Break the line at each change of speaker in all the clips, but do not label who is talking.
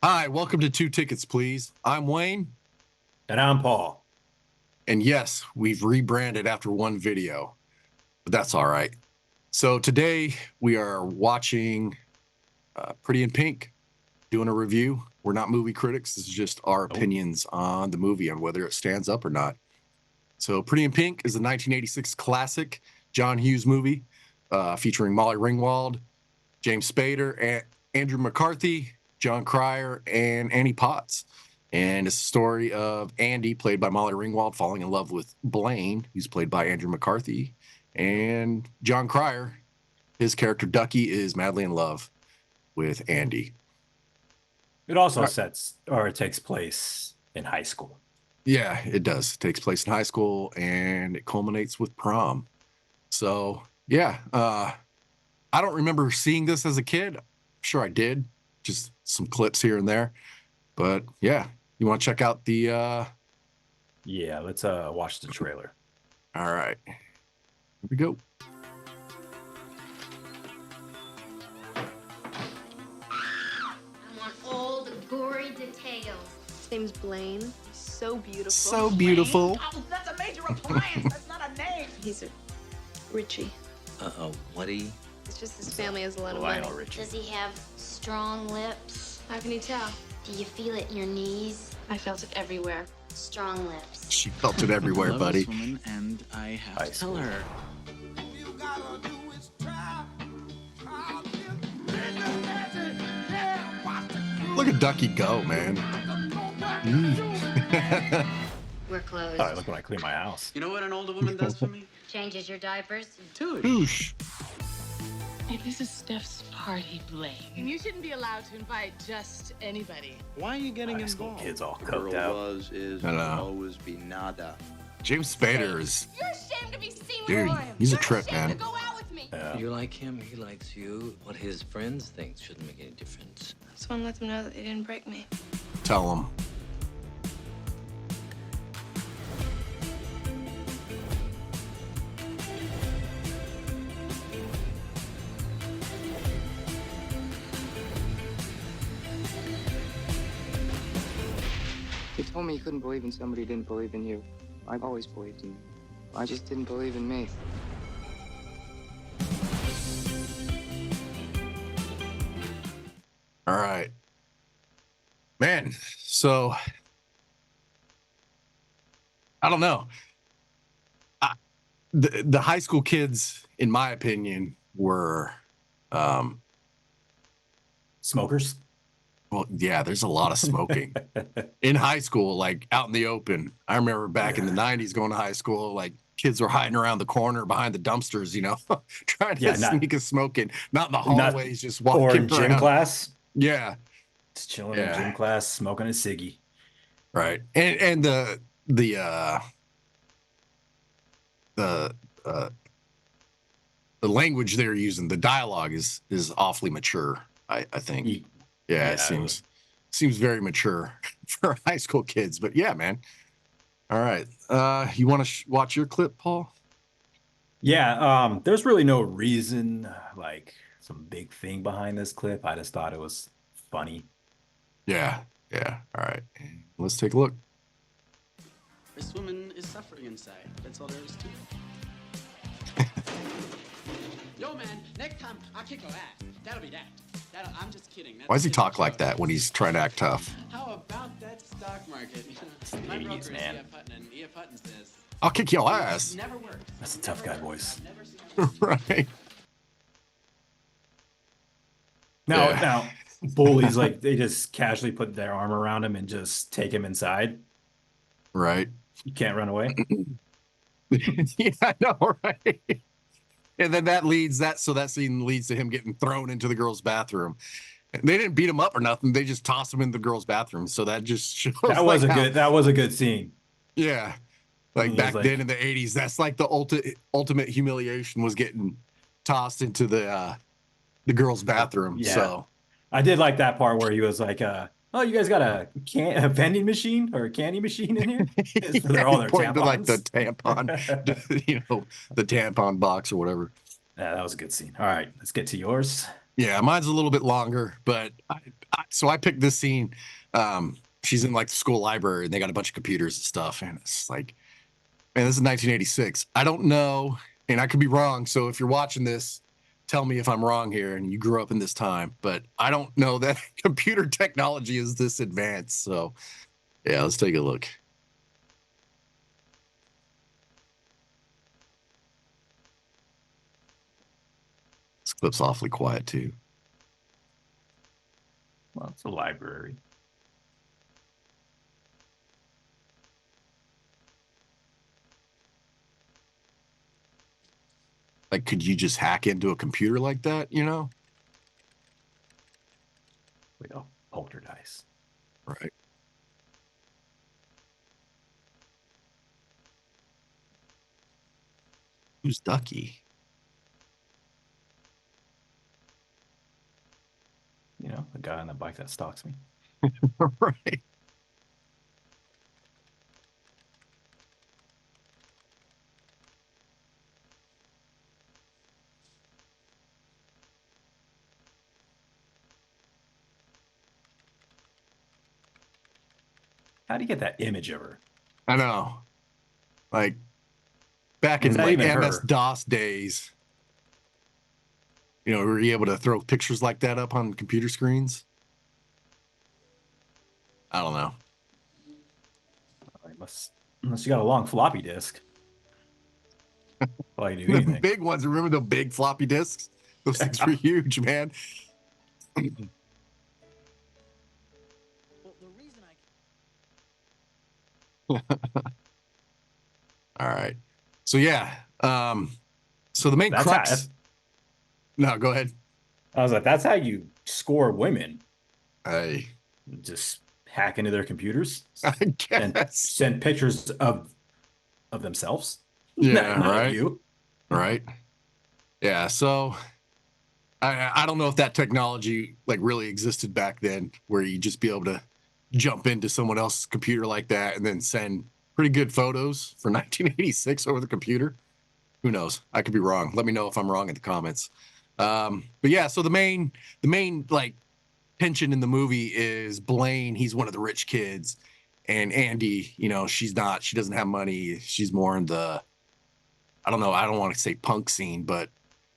Hi, welcome to Two Tickets, Please. I'm Wayne,
And I'm Paul.
and yes, we've rebranded after one video, but that's all right. So today we are watching Pretty in Pink, doing a review. We're not movie critics. This is just our opinions on the movie and whether it stands up or not. So Pretty in Pink is a 1986 classic John Hughes movie featuring Molly Ringwald, James Spader, and Andrew McCarthy, John Cryer, and Annie Potts. And it's a story of Andy, played by Molly Ringwald, falling in love with Blaine, who's played by Andrew McCarthy, and John Cryer. His character Ducky is madly in love with Andy.
It also it takes place in high school.
Yeah, it does. It takes place in high school and it culminates with prom. So yeah, I don't remember seeing this as a kid. I'm sure I did, just some clips here and there. But yeah, you want to check out the
Yeah, let's watch the trailer.
All right. Here we go.
I want all the gory details.
His name's Blaine. He's so beautiful.
So beautiful.
Oh, that's a major appliance. That's not a name.
He's a Richie.
Woody?
It's just his family has a lot of
Lionel
money.
Richie.
Does he have strong lips?
How can you tell?
Do you feel it in your knees?
I felt it everywhere.
Strong lips.
She felt it everywhere,
Love
buddy.
this woman, and I have
High
to tell
school.
her.
Look at Ducky go, man.
We're closed.
All right, look when I clean my house.
You know what an older woman does for me?
Changes your diapers?
Dude.
Whoosh.
Hey, this is Steph's party, Blaine. And you shouldn't be allowed to invite just anybody.
Why are you getting
High school
involved?
kids all
Girl
coked out.
was, is,
I
will
know.
always be nada.
James Spader is,
You're ashamed to be seen
dude,
with him.
he's a
You're
trip,
ashamed
man.
to go out with me.
Yeah.
You like him, he likes you. What his friends think shouldn't make any difference.
I just want to let them know that they didn't break me.
Tell him.
You told me you couldn't believe in somebody who didn't believe in you. I've always believed in you. I just didn't believe in me.
All right. Man, so I don't know. The high school kids, in my opinion, were
Smokers?
well, yeah, there's a lot of smoking in high school, like out in the open. I remember back in the 90s going to high school, like kids were hiding around the corner behind the dumpsters, trying to
Yeah, not-
sneak a smoking, not in the
Not-
hallways, just
Or
walking
in gym
around.
class.
Yeah,
Just chilling in
Yeah.
gym class, smoking a ciggy.
right. And the language they're using, the dialogue is awfully mature. I think.
Ye-
Yeah, it
Yeah.
seems very mature for high school kids. But yeah, man. All right. You want to watch your clip, Paul?
Yeah, there's really no reason, like some big thing behind this clip. I just thought it was funny.
Yeah. Yeah. All right. Let's take a look.
This woman is suffering inside. That's all there is to it. Yo, man, next time I'll kick your ass. That'll be that. I'm just kidding.
Why does he talk like that when he's trying to act tough?
How about that stock market? My
Jeez,
broker is
man.
E.F. Hutton, and E.F. Hutton says
I'll kick your ass.
never works.
That's a tough guy voice.
Never seen
Right.
Now,
Yeah.
now, bullies like they just casually put their arm around him and just take him inside.
Right.
You can't run away.
Yeah, I know, right? And then that scene leads to him getting thrown into the girls' bathroom. And they didn't beat him up or nothing. They just tossed him in the girls' bathroom. So that just shows
That was
like
a
how-
good. That was a good scene.
Yeah. Like
He was
back
like-
then in the 80s, that's like the ultimate humiliation was getting tossed into the girls' bathroom.
Yeah.
So
I did like that part where he was like, "Oh, you guys got a vending machine or a candy machine in here?" It's for all their
pointing to like the
tampons.
tampon, the tampon box or whatever.
Yeah, that was a good scene. All right, let's get to yours.
Yeah, mine's a little bit longer, but So I picked this scene. She's in like the school library and they got a bunch of computers and stuff. And it's like, man, this is 1986. I don't know. And I could be wrong. So if you're watching this, tell me if I'm wrong here and you grew up in this time. But I don't know that computer technology is this advanced. So yeah, let's take a look. This clip's awfully quiet too.
Well, it's a library.
Like, could you just hack into a computer like that, you know?
Wait, oh, poltergeist.
Right. Who's Ducky?
You know, the guy on the bike that stalks me.
Right.
How do you get that image of her?
I know. Like back
Is
in
that
like
even her?
MS-DOS days, you know, were you able to throw pictures like that up on computer screens? I don't know.
Unless you got a long floppy disk. Well, you do
The
anything.
big ones, remember the big floppy disks? Those things were huge, man.
Well, the reason
All right. So yeah. So the main
That's
crux. No, go ahead.
I was like, that's how you score women.
Hey,
Just hack into their computers
I
and
guess.
send pictures of themselves.
Yeah,
Not of
right.
you.
Right. Yeah. So I don't know if that technology like really existed back then, where you just be able to jump into someone else's computer like that and then send pretty good photos for 1986 over the computer. Who knows? I could be wrong. Let me know if I'm wrong in the comments. But yeah, so the main like tension in the movie is Blaine. He's one of the rich kids, and Andy, you know, she doesn't have money. She's more in the, I don't know, I don't want to say punk scene, but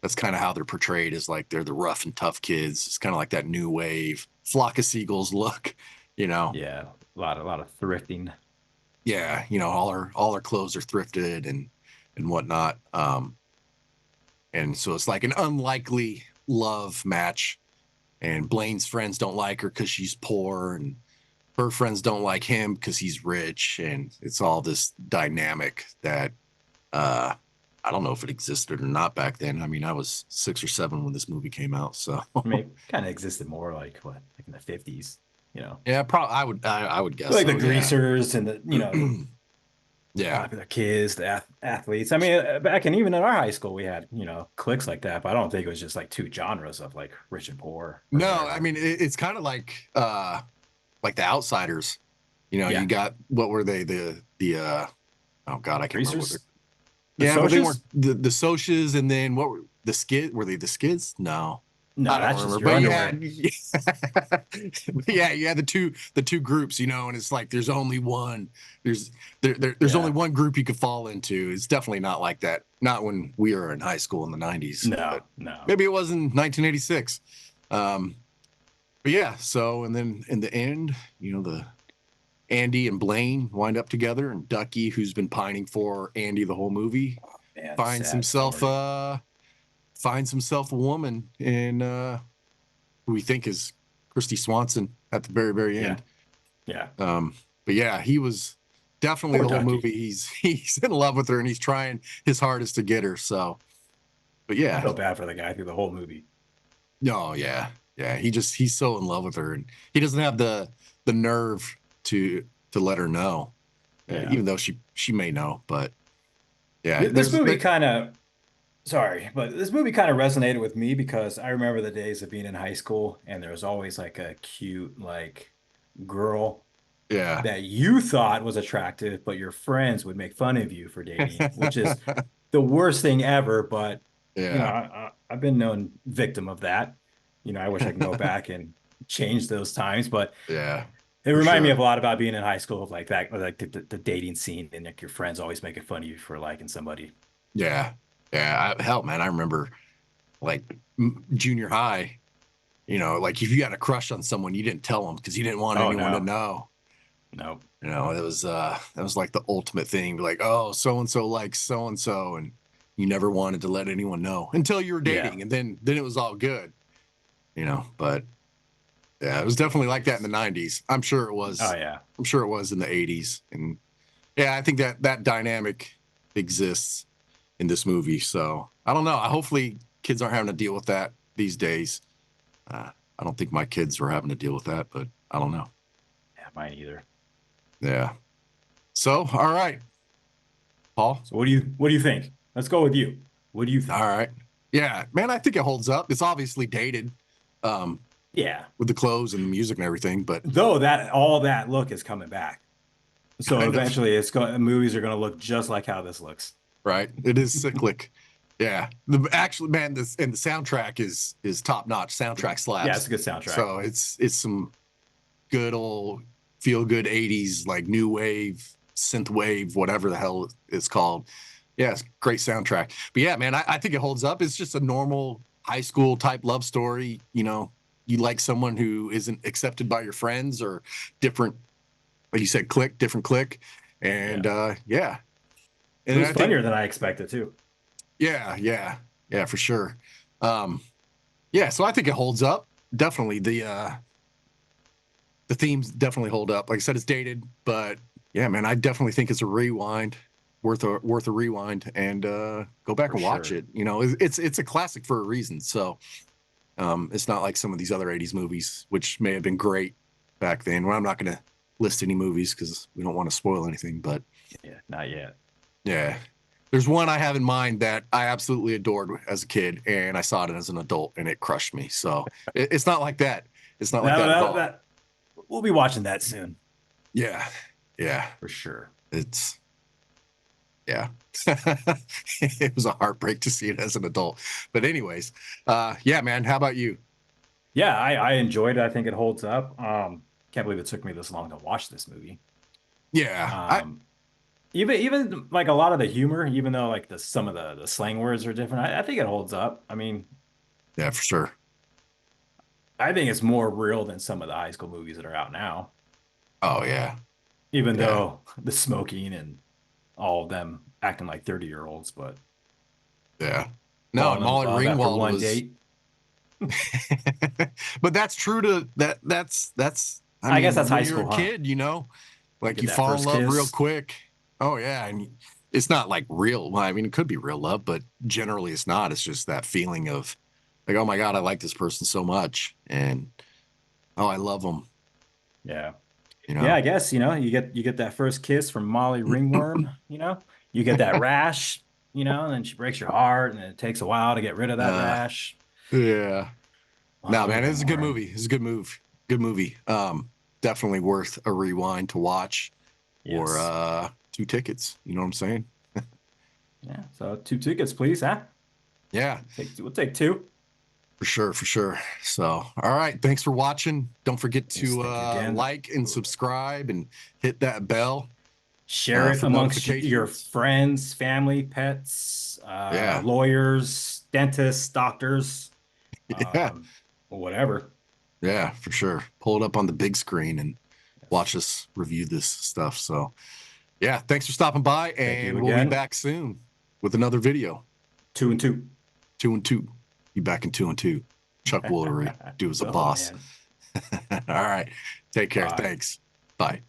that's kind of how they're portrayed, as like they're the rough and tough kids. It's kind of like that new wave Flock of Seagulls look, you know.
Yeah, a lot of thrifting.
Yeah, you know, all her clothes are thrifted and whatnot. And so it's like an unlikely love match. And Blaine's friends don't like her because she's poor, and her friends don't like him because he's rich. And it's all this dynamic that I don't know if it existed or not back then. I mean, I was 6 or 7 when this movie came out, so
I mean, it kind of existed more like in the 50s, you know.
yeah, probably I would guess
Like
so,
the greasers and the, you know,
yeah.
the kids, the athletes. I mean, back in even in our high school, we had, you know, cliques like that, but I don't think it was just like 2 genres of like rich and poor.
No,
whatever.
I mean it's kind of like the Outsiders. You know,
Yeah.
you got, what were they, the oh god, I can't remember what
Greasers?
they're,
The
yeah, but they
Socias?
weren't the Socias, and then what were the Skid? Were they the Skids? No,
No,
I don't
that's just
remember.
your
But
underwear.
yeah, you had the two groups, you know, and it's like there's only one. There's
Yeah.
only one group you could fall into. It's definitely not like that. Not when we were in high school in the 90s.
No,
but
no.
maybe it was in 1986. But yeah, so and then in the end, you know, the Andy and Blaine wind up together, and Ducky, who's been pining for Andy the whole movie,
Man,
finds
sad
himself
story.
a woman in who we think is Christy Swanson at the very, very end.
Yeah.
But yeah, he was definitely
Poor
the whole
Ducky.
movie. He's in love with her, and he's trying his hardest to get her. So, but
I
yeah,
feel bad for the guy through the whole movie.
no, yeah, he's so in love with her, and he doesn't have the nerve to let her know,
Yeah.
even though she may know. But yeah,
This movie kind of, sorry, but this movie kind of resonated with me because I remember the days of being in high school, and there was always like a cute like girl
yeah,
that you thought was attractive, but your friends would make fun of you for dating, which is the worst thing ever. But you know,
yeah,
I've been known victim of that. You know, I wish I can go back and change those times, but
Yeah.
it
For
reminded me
sure.
of a lot about being in high school, of like that, like the dating scene, and like your friends always making fun of you for liking somebody.
Yeah. Yeah. Hell, man, I remember like junior high, like if you had a crush on someone, you didn't tell them because you didn't want
Oh
anyone to
no,
know.
no,
That was like the ultimate thing. Be like, oh, so and so likes so and so, and you never wanted to let anyone know until you were
yeah,
dating, and then it was all good, But yeah, it was definitely like that in the '90s. I'm sure it
oh
was.
yeah,
I'm sure it was in the '80s, and yeah, I think that dynamic exists in this movie. So I don't know. Hopefully, kids aren't having to deal with that these days. I don't think my kids were having to deal with that, but I don't know.
yeah, mine either.
Yeah. So, all right, Paul.
So what do you think? Let's go with you. What do you think?
All right. Yeah, man, I think it holds up. It's obviously dated, um,
Yeah,
with the clothes and the music and everything, but
though that all that look is coming back, so
kind of
eventually movies are going to look just like how this looks.
right. It is cyclic. Yeah. Actually, man, the soundtrack is top notch. Soundtrack
Yeah, it's
slaps.
a good soundtrack.
So it's some good old feel good '80s like new wave, synth wave, whatever the hell it's called. Yeah, it's great soundtrack. But yeah, man, I think it holds up. It's just a normal high school type love story. You like someone who isn't accepted by your friends or different, like you said, different click. And yeah.
It
And
was
I think,
funnier than I expected too.
yeah, for sure. Yeah, so I think it holds up. Definitely the themes definitely hold up. Like I said, it's dated, but yeah, man, I definitely think it's a rewind, worth a rewind, and go back
For
and watch
sure.
it. It's a classic for a reason. So it's not like some of these other '80s movies, which may have been great back then. Well, I'm not going to list any movies because we don't want to spoil anything, but
Yeah, not yet.
yeah. There's one I have in mind that I absolutely adored as a kid, and I saw it as an adult, and it crushed me. So it's not like that. It's not like that at all.
We'll be watching that soon
Yeah, yeah.
for sure.
It's yeah. It was a heartbreak to see it as an adult. But anyways, yeah, man. How about you?
Yeah, I enjoyed it. I think it holds up. Can't believe it took me this long to watch this movie.
Yeah,
Even like a lot of the humor, even though like some of the slang words are different, I think it holds up. I mean,
yeah, for sure.
I think it's more real than some of the high school movies that are out now.
Oh yeah,
Even
yeah,
though the smoking and all of them acting like 30-year-olds, but
yeah. No,
falling in
Molly
love after
Ringwald
one
was.
date.
But that's true to that. That's.
I guess that's
when
high
you're a
school, huh?
kid, like
Get
you
that
fall in
first
love real
kiss.
quick. Oh yeah, and it's not like real. Well, I mean, it could be real love, but generally it's not. It's just that feeling of like, oh my god, I like this person so much, and oh, I love them.
Yeah.
You
Yeah,
know.
I guess, you get that first kiss from Molly Ringworm, you get that rash, and then she breaks your heart, and it takes a while to get rid of that
uh,
rash.
yeah. No,
Molly
man, it's a good
Ringworm.
movie. It's a good move. Good movie. Definitely worth a rewind to watch, or
Yes.
2 tickets. You know what I'm saying?
Yeah. So 2 tickets, please, huh?
Yeah.
We'll take 2.
For sure, for sure. So, all right. Thanks for watching. Don't forget
Yes,
to
thank you again.
like and subscribe and hit that bell
Share it
for
amongst your
notifications.
friends, family, pets,
Yeah.
lawyers, dentists, doctors,
Yeah.
whatever.
Yeah, for sure. Pull it up on the big screen and watch us review this stuff. So, yeah. Thanks for stopping by,
Thank you
and we'll be
again.
back soon with another video.
2 and 2.
2 and 2. Be back in 2 and 2. Chuck Woolery, do as a
Oh,
boss.
man.
All right. Take care.
Bye.
Thanks. Bye.